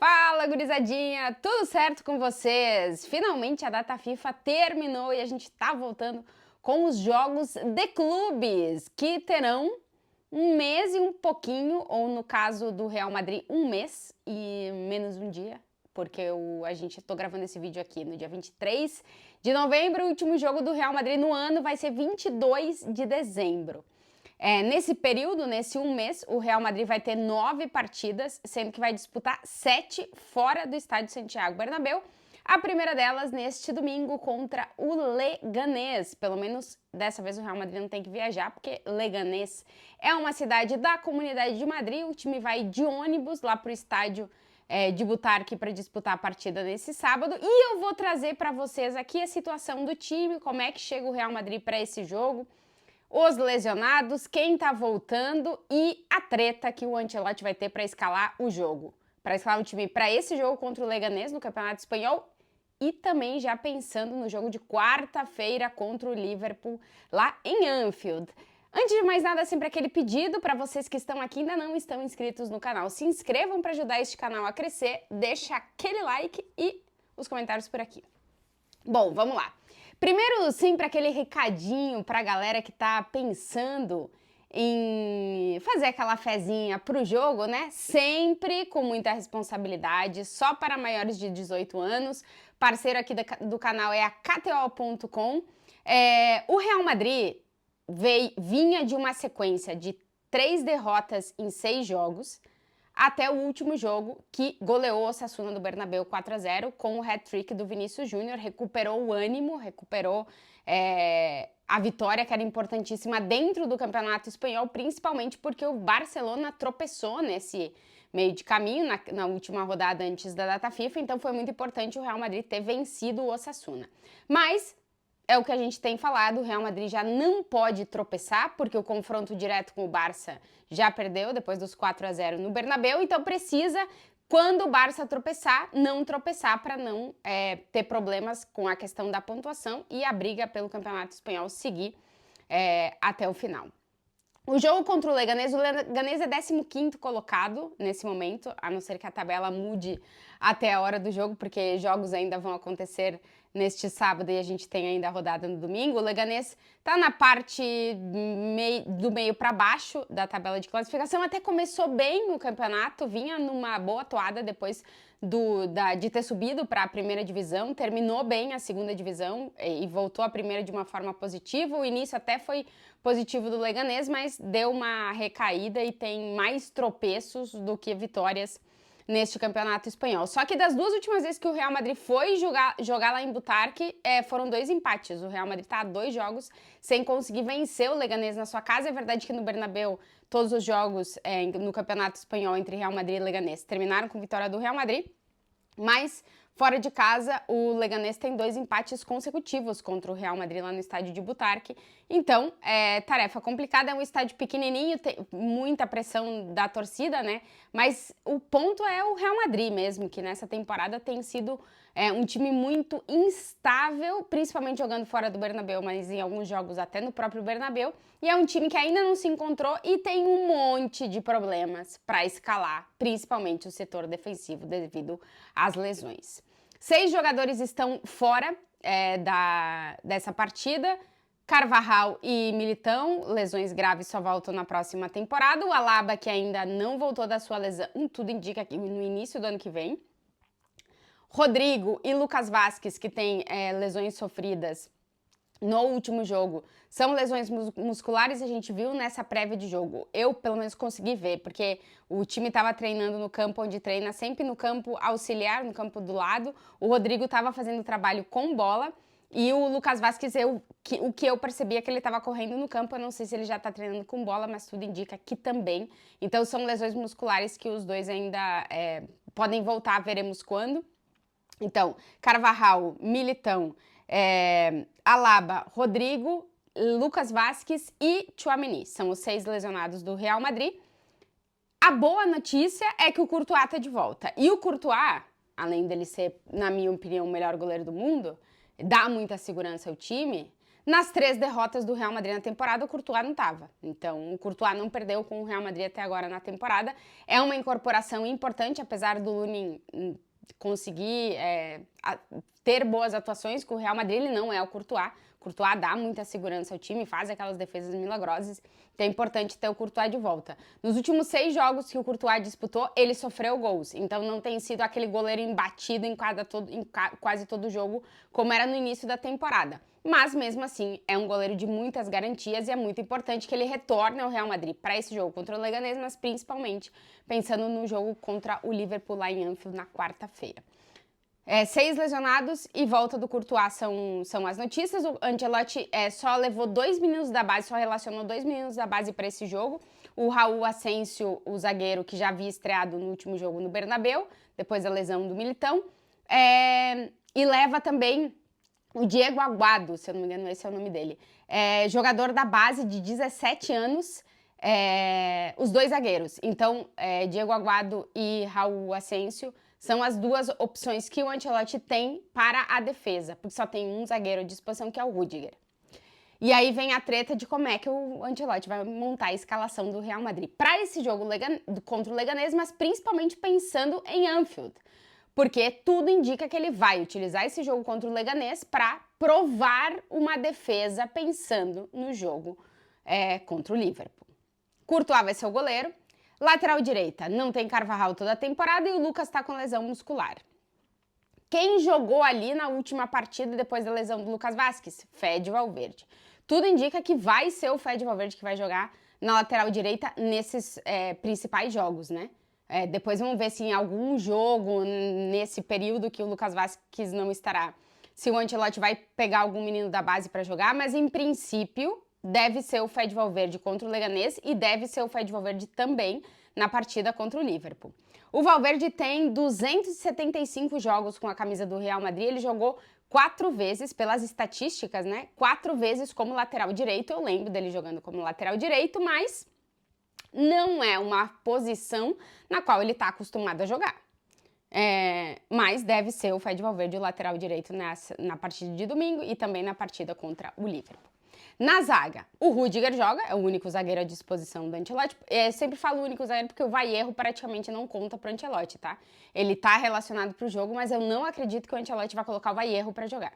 Fala, gurizadinha! Tudo certo com vocês? Finalmente a data FIFA terminou e a gente tá voltando com os jogos de clubes, que terão um mês e um pouquinho, ou no caso do Real Madrid, um mês e menos um dia, porque a gente tô gravando esse vídeo aqui no dia 23 de novembro, o último jogo do Real Madrid no ano vai ser 22 de dezembro. Nesse período, nesse um mês, o Real Madrid vai ter 9 partidas, sendo que vai disputar 7 fora do estádio Santiago Bernabéu. A primeira delas neste domingo contra o Leganés. Pelo menos dessa vez o Real Madrid não tem que viajar, porque Leganés é uma cidade da Comunidade de Madrid. O time vai de ônibus lá para o estádio de Butarque para disputar a partida nesse sábado. E eu vou trazer para vocês aqui a situação do time, como é que chega o Real Madrid para esse jogo, os lesionados, quem tá voltando e a treta que o Ancelotti vai ter para escalar o jogo. Para escalar o time para esse jogo contra o Leganés no Campeonato Espanhol e também já pensando no jogo de quarta-feira contra o Liverpool lá em Anfield. Antes de mais nada, sempre aquele pedido para vocês que estão aqui e ainda não estão inscritos no canal. Se inscrevam para ajudar este canal a crescer, deixa aquele like e os comentários por aqui. Bom, vamos lá. Primeiro, sempre aquele recadinho pra galera que tá pensando em fazer aquela fezinha pro jogo, né? Sempre com muita responsabilidade, só para maiores de 18 anos. Parceiro aqui do canal é a KTO.com. O Real Madrid vinha de uma sequência de 3 derrotas em 6 jogos, até o último jogo, que goleou o Osasuna do Bernabéu 4-0 com o hat-trick do Vinícius Júnior, recuperou o ânimo, recuperou a vitória, que era importantíssima dentro do Campeonato Espanhol, principalmente porque o Barcelona tropeçou nesse meio de caminho, na última rodada antes da data FIFA, então foi muito importante o Real Madrid ter vencido o Osasuna. Mas é o que a gente tem falado, o Real Madrid já não pode tropeçar, porque o confronto direto com o Barça já perdeu depois dos 4-0 no Bernabéu, então precisa, quando o Barça tropeçar, não tropeçar para não ter problemas com a questão da pontuação e a briga pelo Campeonato Espanhol seguir até o final. O jogo contra o Leganés é 15º colocado nesse momento, a não ser que a tabela mude até a hora do jogo, porque jogos ainda vão acontecer neste sábado e a gente tem ainda a rodada no domingo. O Leganés tá na parte do meio para baixo da tabela de classificação, até começou bem o campeonato, vinha numa boa toada depois de ter subido para a primeira divisão, terminou bem a segunda divisão e voltou à primeira de uma forma positiva. O início até foi positivo do Leganés, mas deu uma recaída e tem mais tropeços do que vitórias neste campeonato espanhol. Só que das duas últimas vezes que o Real Madrid foi jogar lá em Butarque, foram 2 empates. O Real Madrid está a 2 jogos sem conseguir vencer o Leganés na sua casa. É verdade que no Bernabéu todos os jogos no campeonato espanhol entre Real Madrid e Leganés terminaram com vitória do Real Madrid, mas fora de casa, o Leganés tem 2 empates consecutivos contra o Real Madrid lá no estádio de Butarque. Então, tarefa complicada, é um estádio pequenininho, tem muita pressão da torcida, né? Mas o ponto é o Real Madrid mesmo, que nessa temporada tem sido um time muito instável, principalmente jogando fora do Bernabéu, mas em alguns jogos até no próprio Bernabéu. E é um time que ainda não se encontrou e tem um monte de problemas para escalar, principalmente o setor defensivo devido às lesões. 6 jogadores estão fora dessa partida. Carvajal e Militão, lesões graves, só voltam na próxima temporada. O Alaba, que ainda não voltou da sua lesão, tudo indica que no início do ano que vem. Rodrigo e Lucas Vázquez, que têm lesões sofridas no último jogo, são lesões musculares, a gente viu nessa prévia de jogo. Eu, pelo menos, consegui ver, porque o time estava treinando no campo onde treina, sempre no campo auxiliar, no campo do lado. O Rodrigo estava fazendo trabalho com bola e o Lucas Vázquez, o que eu percebi é que ele estava correndo no campo. Eu não sei se ele já está treinando com bola, mas tudo indica que também. Então, são lesões musculares que os dois ainda podem voltar, veremos quando. Então, Carvajal, Militão, Alaba, Rodrigo, Lucas Vázquez e Tchouaméni. São os 6 lesionados do Real Madrid. A boa notícia é que o Courtois está de volta. E o Courtois, além dele ser, na minha opinião, o melhor goleiro do mundo, dá muita segurança ao time, Nas 3 derrotas do Real Madrid na temporada, o Courtois não estava. Então, o Courtois não perdeu com o Real Madrid até agora na temporada. É uma incorporação importante, apesar do Lunin conseguir ter boas atuações com o Real Madrid, ele não é o Courtois. O Courtois dá muita segurança ao time, faz aquelas defesas milagrosas, então é importante ter o Courtois de volta. Nos últimos 6 jogos que o Courtois disputou, ele sofreu gols, então não tem sido aquele goleiro embatido em quase todo jogo, como era no início da temporada. Mas, mesmo assim, é um goleiro de muitas garantias e é muito importante que ele retorne ao Real Madrid para esse jogo contra o Leganés, mas principalmente pensando no jogo contra o Liverpool lá em Anfield na quarta-feira. 6 lesionados e volta do Courtois são as notícias. O Ancelotti só levou 2 meninos da base, só relacionou 2 meninos da base para esse jogo. O Raul Asensio, o zagueiro que já havia estreado no último jogo no Bernabéu, depois da lesão do Militão. E leva também o Diego Aguado, se eu não me engano, esse é o nome dele. Jogador da base de 17 anos, os 2 zagueiros. Então, Diego Aguado e Raul Asensio são as 2 opções que o Ancelotti tem para a defesa, porque só tem um zagueiro à disposição, que é o Rüdiger. E aí vem a treta de como é que o Ancelotti vai montar a escalação do Real Madrid para esse jogo contra o Leganés, mas principalmente pensando em Anfield. Porque tudo indica que ele vai utilizar esse jogo contra o Leganés para provar uma defesa pensando no jogo contra o Liverpool. Courtois vai ser o goleiro. Lateral direita, não tem Carvajal toda a temporada e o Lucas está com lesão muscular. Quem jogou ali na última partida depois da lesão do Lucas Vázquez? Fede Valverde. Tudo indica que vai ser o Fede Valverde que vai jogar na lateral direita nesses principais jogos, né? Depois vamos ver se em algum jogo, nesse período que o Lucas Vázquez não estará, se o Ancelotti vai pegar algum menino da base para jogar, mas em princípio deve ser o Fede Valverde contra o Leganés e deve ser o Fede Valverde também na partida contra o Liverpool. O Valverde tem 275 jogos com a camisa do Real Madrid, ele jogou 4 vezes, pelas estatísticas, né? 4 vezes como lateral direito, eu lembro dele jogando como lateral direito, mas não é uma posição na qual ele está acostumado a jogar. Mas deve ser o Fede Valverde o lateral direito na partida de domingo e também na partida contra o Liverpool. Na zaga, o Rüdiger joga, é o único zagueiro à disposição do Ancelotti. Eu sempre falo único zagueiro porque o Vallejo praticamente não conta para o Ancelotti, tá? Ele tá relacionado para o jogo, mas eu não acredito que o Ancelotti vai colocar o Vallejo para jogar.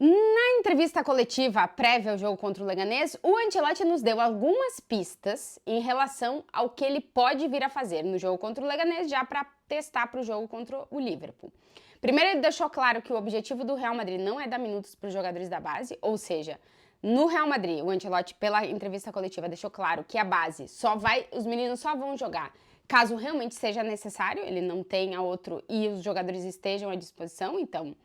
Na entrevista coletiva prévia ao jogo contra o Leganés, o Ancelotti nos deu algumas pistas em relação ao que ele pode vir a fazer no jogo contra o Leganés, já para testar para o jogo contra o Liverpool. Primeiro, ele deixou claro que o objetivo do Real Madrid não é dar minutos para os jogadores da base, ou seja, no Real Madrid, o Ancelotti, pela entrevista coletiva, deixou claro que a base os meninos só vão jogar caso realmente seja necessário, ele não tenha outro e os jogadores estejam à disposição, então,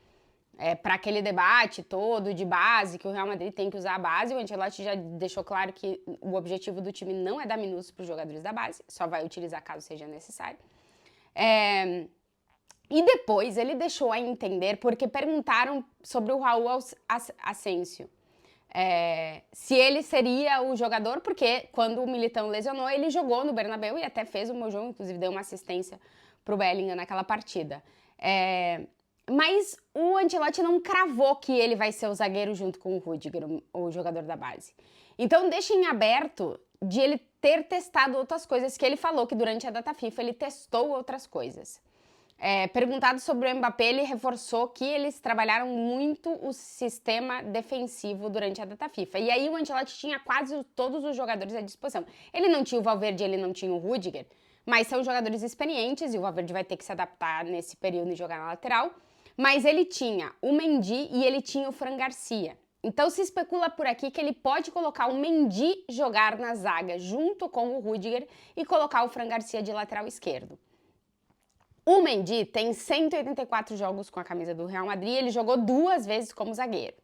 para aquele debate todo de base, que o Real Madrid tem que usar a base, o Ancelotti já deixou claro que o objetivo do time não é dar minutos para os jogadores da base, só vai utilizar caso seja necessário. E depois ele deixou a entender, porque perguntaram sobre o Raul Asensio, se ele seria o jogador, porque quando o Militão lesionou, ele jogou no Bernabéu e até fez o meu jogo, inclusive deu uma assistência para o Bellingham naquela partida. Mas o Ancelotti não cravou que ele vai ser o zagueiro junto com o Rüdiger, o jogador da base. Então deixa em aberto de ele ter testado outras coisas, que ele falou que durante a data FIFA ele testou outras coisas. Perguntado sobre o Mbappé, ele reforçou que eles trabalharam muito o sistema defensivo durante a data FIFA. E aí o Ancelotti tinha quase todos os jogadores à disposição. Ele não tinha o Valverde, ele não tinha o Rüdiger, mas são jogadores experientes e o Valverde vai ter que se adaptar nesse período e jogar na lateral. Mas ele tinha o Mendy e ele tinha o Fran Garcia. Então se especula por aqui que ele pode colocar o Mendy jogar na zaga junto com o Rüdiger e colocar o Fran Garcia de lateral esquerdo. O Mendy tem 184 jogos com a camisa do Real Madrid, ele jogou 2 vezes como zagueiro.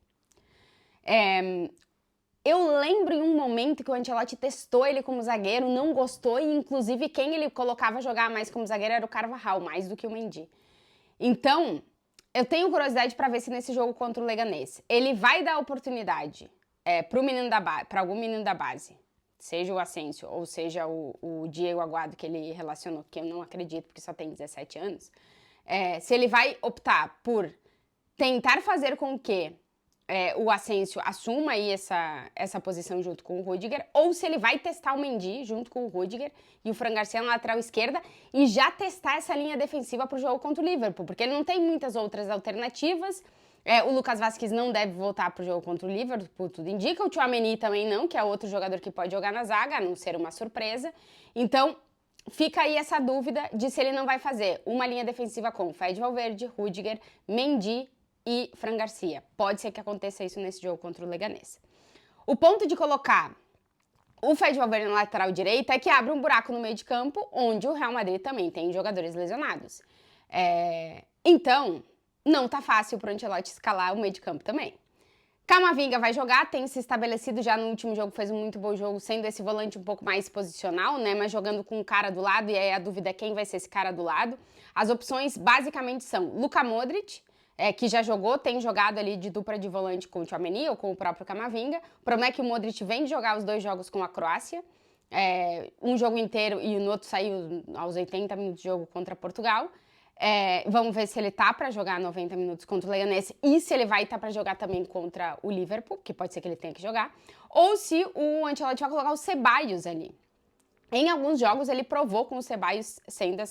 Eu lembro em um momento que o Ancelotti testou ele como zagueiro, não gostou, e inclusive quem ele colocava jogar mais como zagueiro era o Carvajal, mais do que o Mendy. Então, eu tenho curiosidade para ver se nesse jogo contra o Leganés ele vai dar oportunidade para algum menino da base, seja o Asensio ou seja o Diego Aguado, que ele relacionou, que eu não acredito porque só tem 17 anos, se ele vai optar por tentar fazer com que o Asensio assuma aí essa posição junto com o Rudiger, ou se ele vai testar o Mendy junto com o Rudiger e o Fran Garcia na lateral esquerda e já testar essa linha defensiva para o jogo contra o Liverpool, porque ele não tem muitas outras alternativas. O Lucas Vazquez não deve voltar para o jogo contra o Liverpool, tudo indica. O Tchouaméni também não, que é outro jogador que pode jogar na zaga, a não ser uma surpresa. Então, fica aí essa dúvida de se ele não vai fazer uma linha defensiva com Fede Valverde, Rudiger, Mendy e Fran Garcia. Pode ser que aconteça isso nesse jogo contra o Leganés. O ponto de colocar o Fede Valverde na lateral direita é que abre um buraco no meio de campo, onde o Real Madrid também tem jogadores lesionados. Então, não tá fácil pro Ancelotti escalar o meio de campo também. Camavinga vai jogar, tem se estabelecido já no último jogo, fez um muito bom jogo, sendo esse volante um pouco mais posicional, né? Mas jogando com um cara do lado, e aí a dúvida é quem vai ser esse cara do lado. As opções basicamente são Luka Modric, que já jogou, tem jogado ali de dupla de volante com o Tchouaméni ou com o próprio Camavinga. O problema é que o Modric vem de jogar os 2 jogos com a Croácia, um jogo inteiro e o outro saiu aos 80 minutos de jogo contra Portugal. Vamos ver se ele tá para jogar 90 minutos contra o Leganés e se ele vai estar para jogar também contra o Liverpool, que pode ser que ele tenha que jogar, ou se o Ancelotti vai colocar o Ceballos ali. Em alguns jogos ele provou com o Ceballos sendo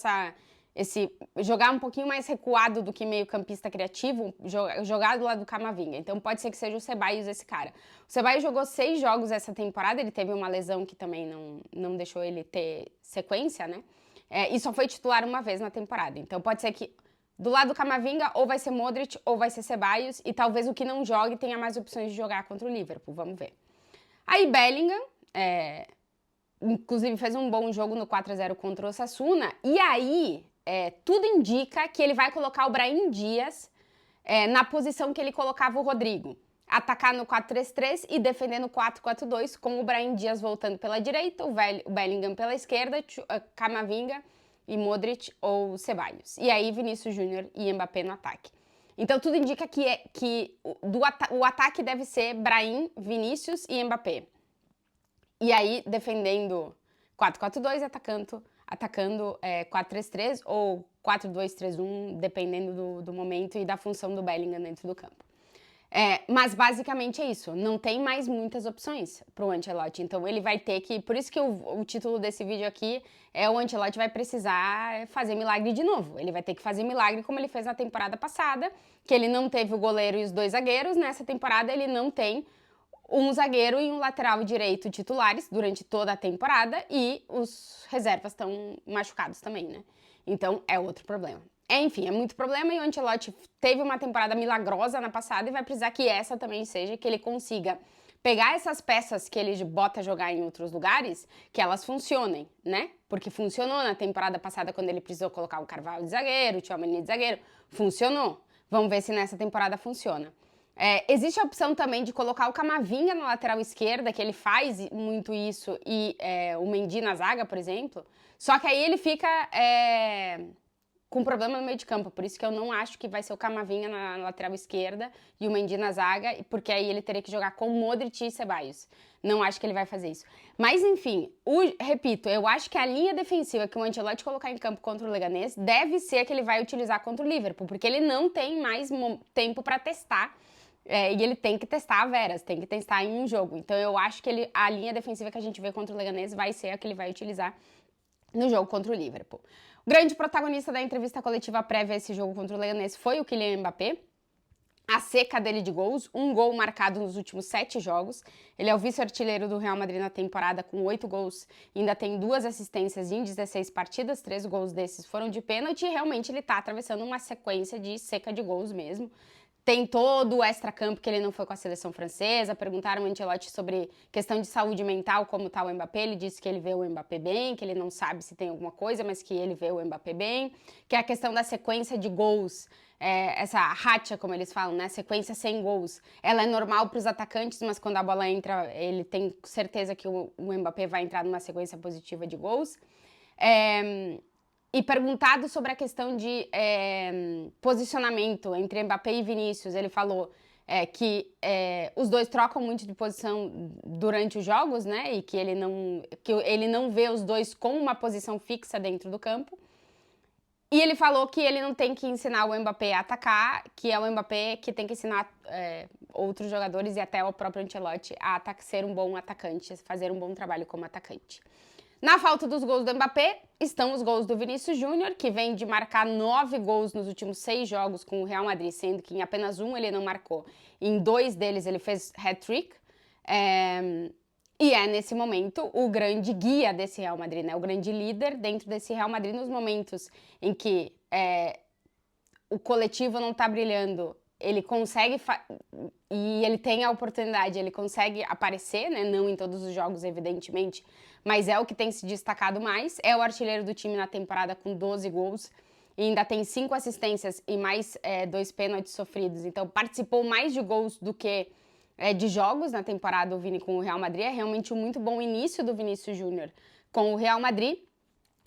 jogar um pouquinho mais recuado do que meio campista criativo, jogar do lado do Camavinga. Então pode ser que seja o Ceballos esse cara. O Ceballos jogou 6 jogos essa temporada, ele teve uma lesão que também não deixou ele ter sequência, né? E só foi titular uma vez na temporada. Então pode ser que do lado do Camavinga ou vai ser Modric ou vai ser Ceballos e talvez o que não jogue tenha mais opções de jogar contra o Liverpool. Vamos ver. Aí Bellingham, inclusive fez um bom jogo no 4-0 contra o Osasuna. E aí tudo indica que ele vai colocar o Brahim Dias na posição que ele colocava o Rodrigo. Atacar no 4-3-3 e defender no 4-4-2, com o Brahim Dias voltando pela direita, o Bellingham pela esquerda, Camavinga e Modric ou Ceballos. E aí Vinícius Júnior e Mbappé no ataque. Então tudo indica que o ataque deve ser Brahim, Vinícius e Mbappé. E aí defendendo 4-4-2, atacando 4-3-3 ou 4-2-3-1, dependendo do momento e da função do Bellingham dentro do campo. Mas basicamente é isso, não tem mais muitas opções pro Ancelotti, então ele vai ter que, por isso que o título desse vídeo aqui o Ancelotti vai precisar fazer milagre de novo, ele vai ter que fazer milagre como ele fez na temporada passada, que ele não teve o goleiro e os 2 zagueiros, nessa temporada ele não tem um zagueiro e um lateral direito titulares durante toda a temporada e os reservas estão machucados também, né? Então é outro problema. Enfim, é muito problema e o Ancelotti teve uma temporada milagrosa na passada e vai precisar que essa também seja, que ele consiga pegar essas peças que ele bota a jogar em outros lugares, que elas funcionem, né? Porque funcionou na temporada passada quando ele precisou colocar o Carvalho de zagueiro, o Tchouaméni de zagueiro, funcionou. Vamos ver se nessa temporada funciona. Existe a opção também de colocar o Camavinga na lateral esquerda, que ele faz muito isso, e o Mendy na zaga, por exemplo, só que aí ele fica com problema no meio de campo, por isso que eu não acho que vai ser o Camavinga na lateral esquerda e o Mendy na zaga, porque aí ele teria que jogar com Modric e Ceballos. Não acho que ele vai fazer isso. Mas enfim, repito, eu acho que a linha defensiva que o Ancelotti colocar em campo contra o Leganés deve ser a que ele vai utilizar contra o Liverpool, porque ele não tem mais tempo para testar, e ele tem que testar a veras, tem que testar em um jogo. Então eu acho que a linha defensiva que a gente vê contra o Leganés vai ser a que ele vai utilizar no jogo contra o Liverpool. O grande protagonista da entrevista coletiva prévia a esse jogo contra o Leganés foi o Kylian Mbappé. A seca dele de gols, um gol marcado nos últimos 7 jogos. Ele é o vice-artilheiro do Real Madrid na temporada com 8 gols. Ainda tem 2 assistências em 16 partidas, 3 gols desses foram de pênalti e realmente ele tá atravessando uma sequência de seca de gols mesmo. Tem todo o extracampo que ele não foi com a seleção francesa. Perguntaram ao Ancelotti sobre questão de saúde mental, como tá o Mbappé. Ele disse que ele vê o Mbappé bem, que ele não sabe se tem alguma coisa, mas que ele vê o Mbappé bem. Que é a questão da sequência de gols, essa racha, como eles falam, né? Sequência sem gols. Ela é normal para os atacantes, mas quando a bola entra, ele tem certeza que o Mbappé vai entrar numa sequência positiva de gols. E perguntado sobre a questão de posicionamento entre Mbappé e Vinícius, ele falou que os dois trocam muito de posição durante os jogos, né? E que ele não vê os dois com uma posição fixa dentro do campo. E ele falou que ele não tem que ensinar o Mbappé a atacar, que é o Mbappé que tem que ensinar outros jogadores e até o próprio Ancelotti a ser um bom atacante, fazer um bom trabalho como atacante. Na falta dos gols do Mbappé, estão os gols do Vinícius Júnior, que vem de marcar 9 gols nos últimos 6 jogos com o Real Madrid, sendo que em apenas um ele não marcou. Em 2 deles ele fez hat-trick. E é, nesse momento, o grande guia desse Real Madrid, né? O grande líder dentro desse Real Madrid nos momentos em que o coletivo não tá brilhando, ele consegue e ele tem a oportunidade, ele consegue aparecer, né? Não em todos os jogos, evidentemente, mas é o que tem se destacado mais. É o artilheiro do time na temporada com 12 gols e ainda tem 5 assistências e mais 2 pênaltis sofridos. Então participou mais de gols do que de jogos na temporada o Vini com o Real Madrid. É realmente um muito bom início do Vinícius Júnior com o Real Madrid,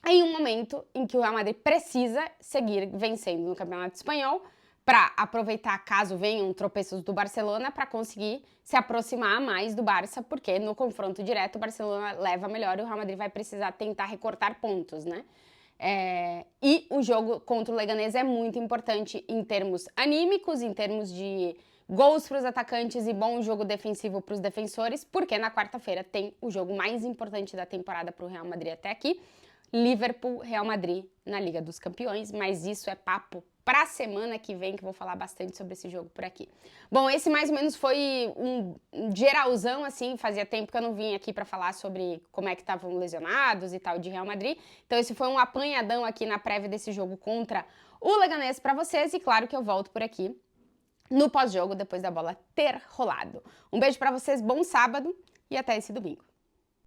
em um momento em que o Real Madrid precisa seguir vencendo no Campeonato Espanhol para aproveitar caso venham tropeços do Barcelona para conseguir se aproximar mais do Barça, porque no confronto direto o Barcelona leva melhor e o Real Madrid vai precisar tentar recortar pontos, né? E o jogo contra o Leganés é muito importante em termos anímicos, em termos de gols para os atacantes e bom jogo defensivo para os defensores, porque na quarta-feira tem o jogo mais importante da temporada para o Real Madrid até aqui, Liverpool-Real Madrid na Liga dos Campeões, mas isso é papo para a semana que vem, que eu vou falar bastante sobre esse jogo por aqui. Bom, esse mais ou menos foi um geralzão, assim, fazia tempo que eu não vim aqui para falar sobre como é que estavam lesionados e tal de Real Madrid, então esse foi um apanhadão aqui na prévia desse jogo contra o Leganés para vocês, e claro que eu volto por aqui no pós-jogo, depois da bola ter rolado. Um beijo para vocês, bom sábado e até esse domingo.